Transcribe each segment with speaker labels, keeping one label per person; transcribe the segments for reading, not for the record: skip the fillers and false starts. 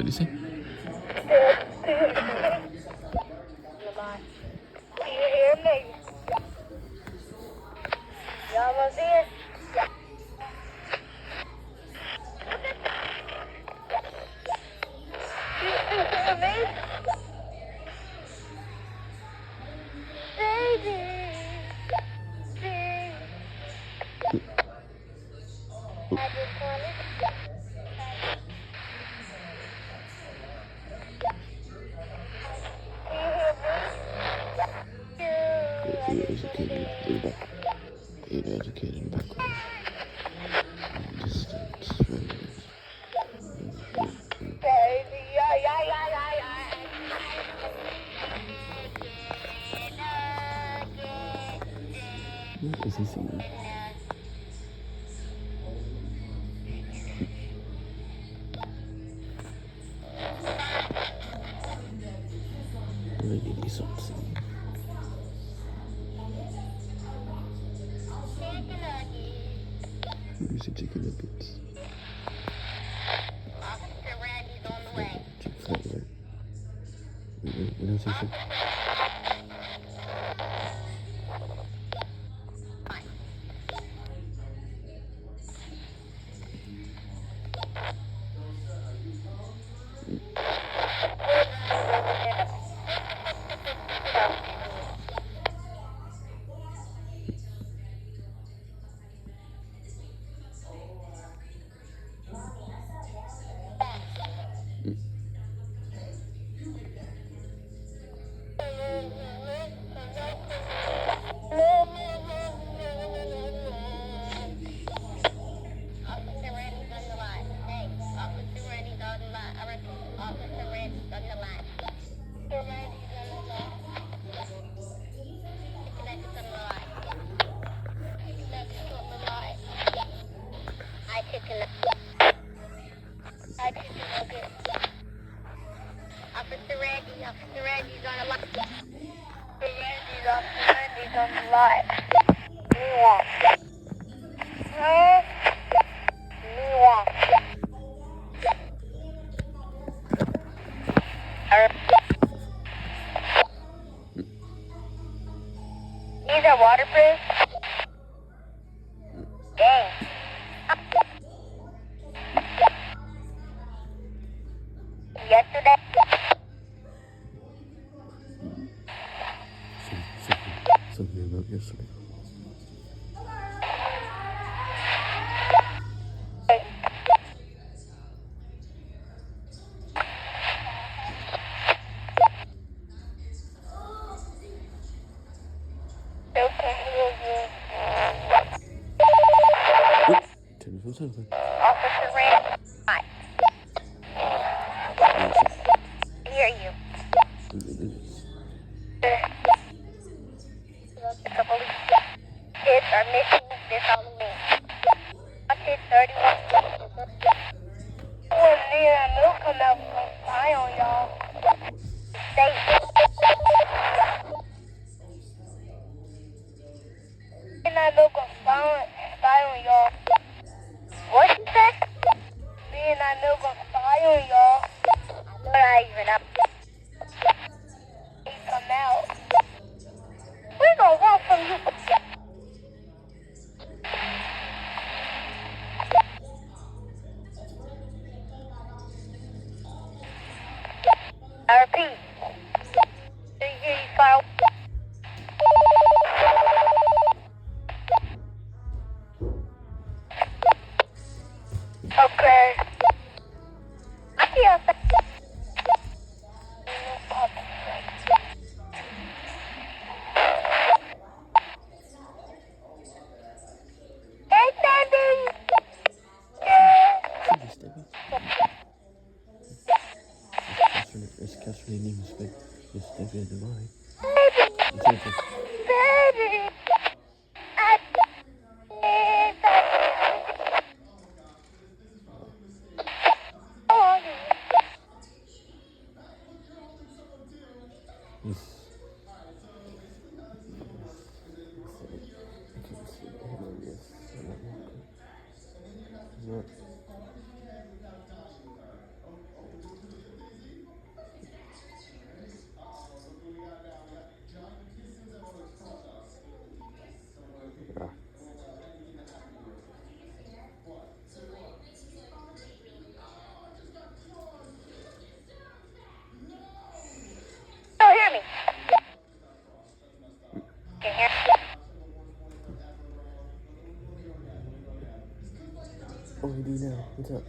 Speaker 1: What did you say?
Speaker 2: Do you hear me? You almost here? Do you hear me? Baby. I just wanted
Speaker 1: Educated background. Distance.
Speaker 2: baby.
Speaker 1: What is he singing? Really need something. Music chicken nuggets.
Speaker 2: Officer Randy's on the way.
Speaker 1: Chick-fil-A. What else he said?
Speaker 2: Officer Randy's on the line. Randy's on the line. These are waterproof? Dang. Yesterday?
Speaker 1: Something about yesterday.
Speaker 2: Okay.
Speaker 1: something.
Speaker 2: Officer Rand. Hi. I hear you. The police kids are missing this Halloween. Wanted 31. When me and Milk come out from spy on y'all. Stay. Me and Milk gonna spy on y'all. What you say? Me and Milk gonna spy on y'all. I know that even up. He come out. We gonna walk from you. I repeat. Do you hear you, Kyle? Okay. I see outside. Hey, Sandy. Yeah.
Speaker 1: This Debbie. It's Catherine name is big. Miss Debbie Devine. It's okay.
Speaker 2: Baby.
Speaker 1: Yes. Yes.
Speaker 2: Don't hear me. Can hear me?
Speaker 1: What do we do now? What's up?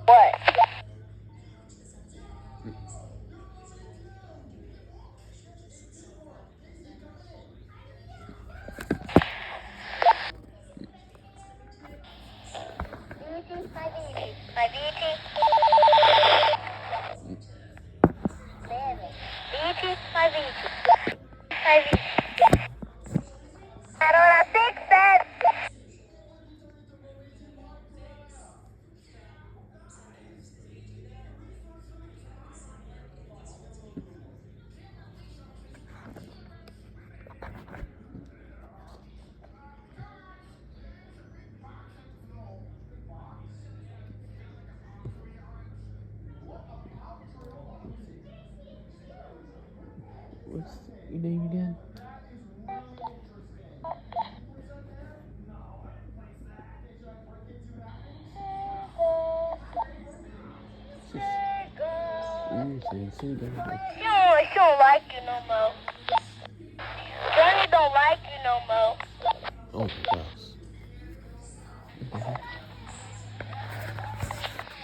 Speaker 1: What? My beauty. Beauty, my beauty. My beauty. I don't fix that. What's your name again? Say that.
Speaker 2: She don't like you no more. Johnny don't like you no more.
Speaker 1: Oh my gosh.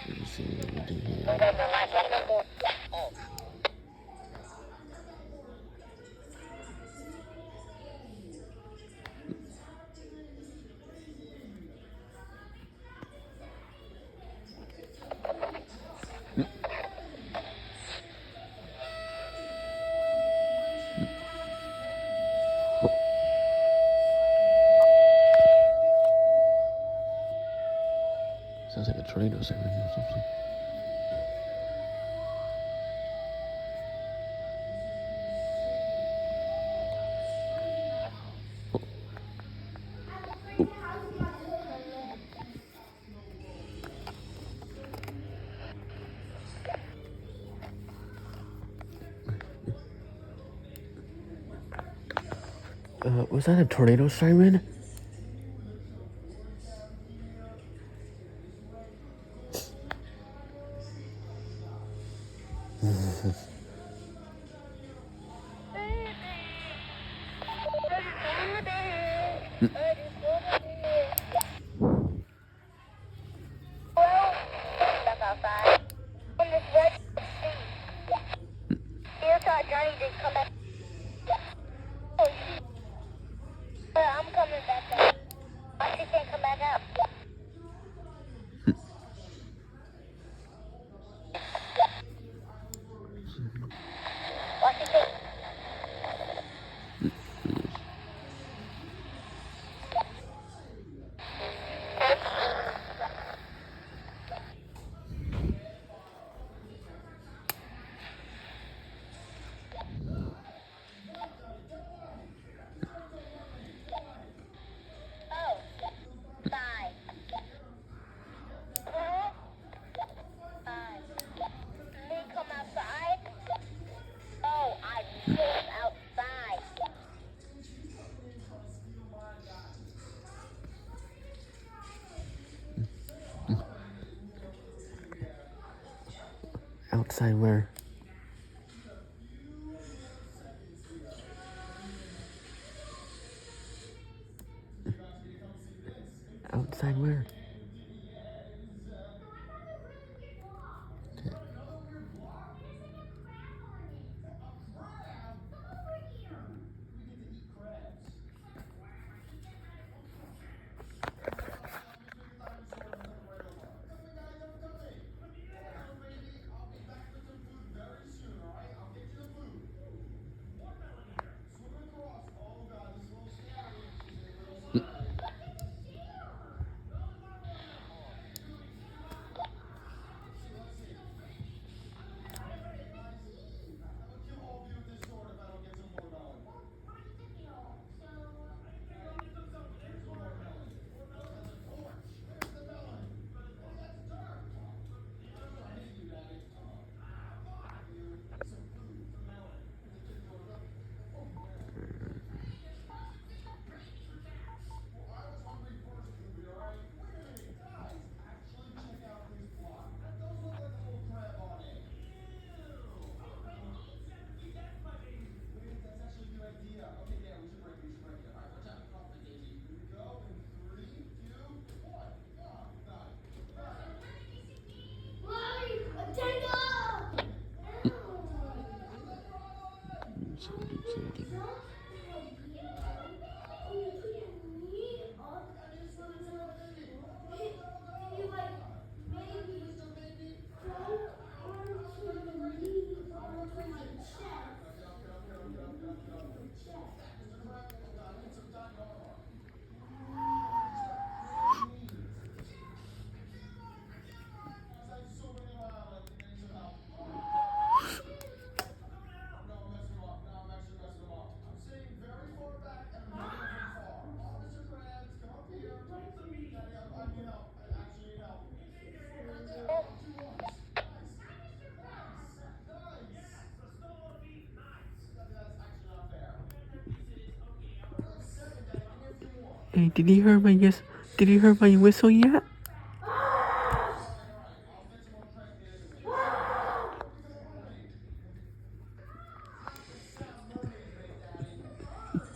Speaker 1: Let me see what we do here. Sounds like a tornado siren or something. Was that a tornado siren?
Speaker 2: Outside. On this red street. You thought Johnny didn't come back. Oh, shoot. I'm coming back up. Why she can't come back up? Why she can't? Oh, bye. Huh? Bye. Me come outside? Oh, I live outside.
Speaker 1: Outside where? Outside where? Hey, did you hear my Did you hear my whistle yet?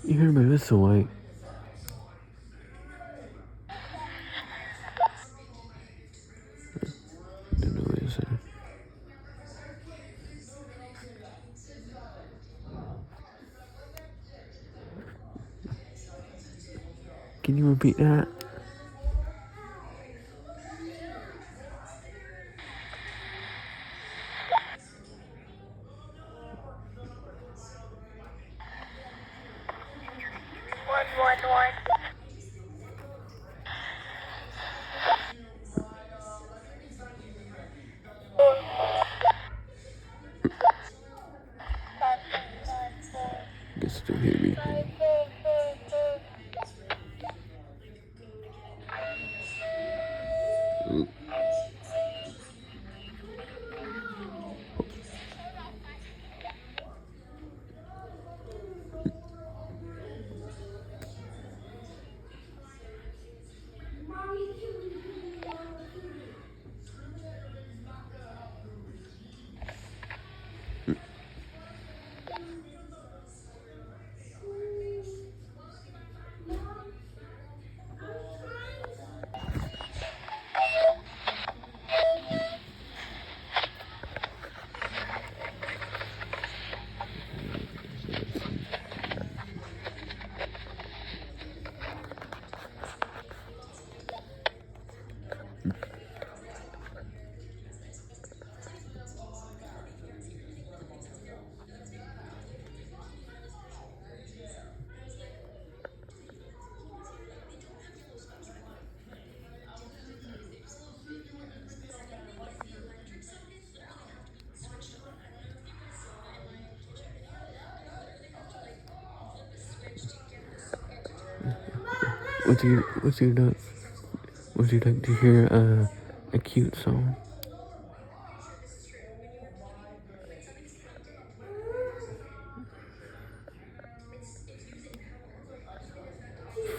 Speaker 1: You heard my whistle, right? Don't know what it said. Can you repeat that?
Speaker 2: One.
Speaker 1: You can still hear me. would you like to hear a cute song?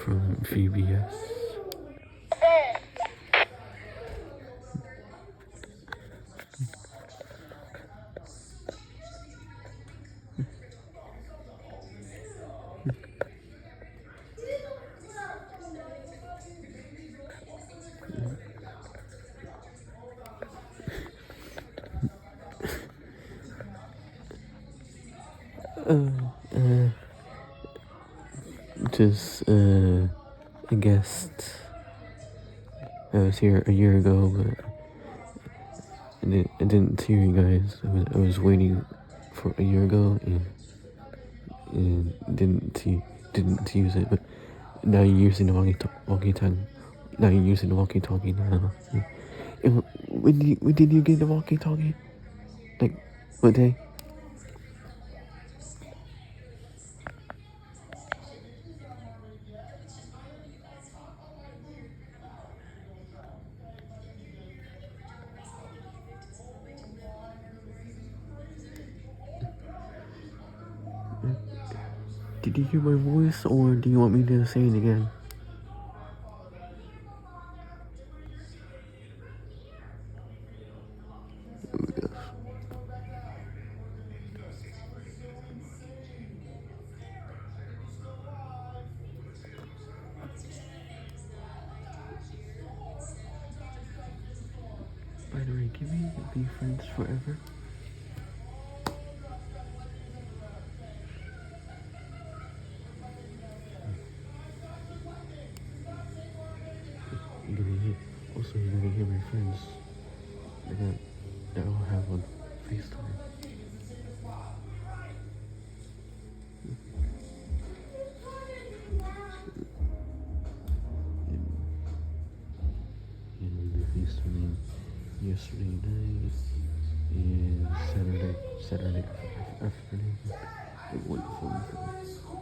Speaker 1: From VBS. Just I guessed I was here a year ago, but I didn't see you guys. I was waiting for a year ago and didn't use it, but now you're using the walkie-talkie. Now you're using the walkie-talkie now. And when did you get the walkie-talkie? Like, what day? Did you hear my voice, or do you want me to say it again? By the way, can we be friends forever? You're gonna hear my friends that I'll have on FaceTime. And we'll be FaceTiming yesterday night and Saturday afternoon. Like wonderful weekend.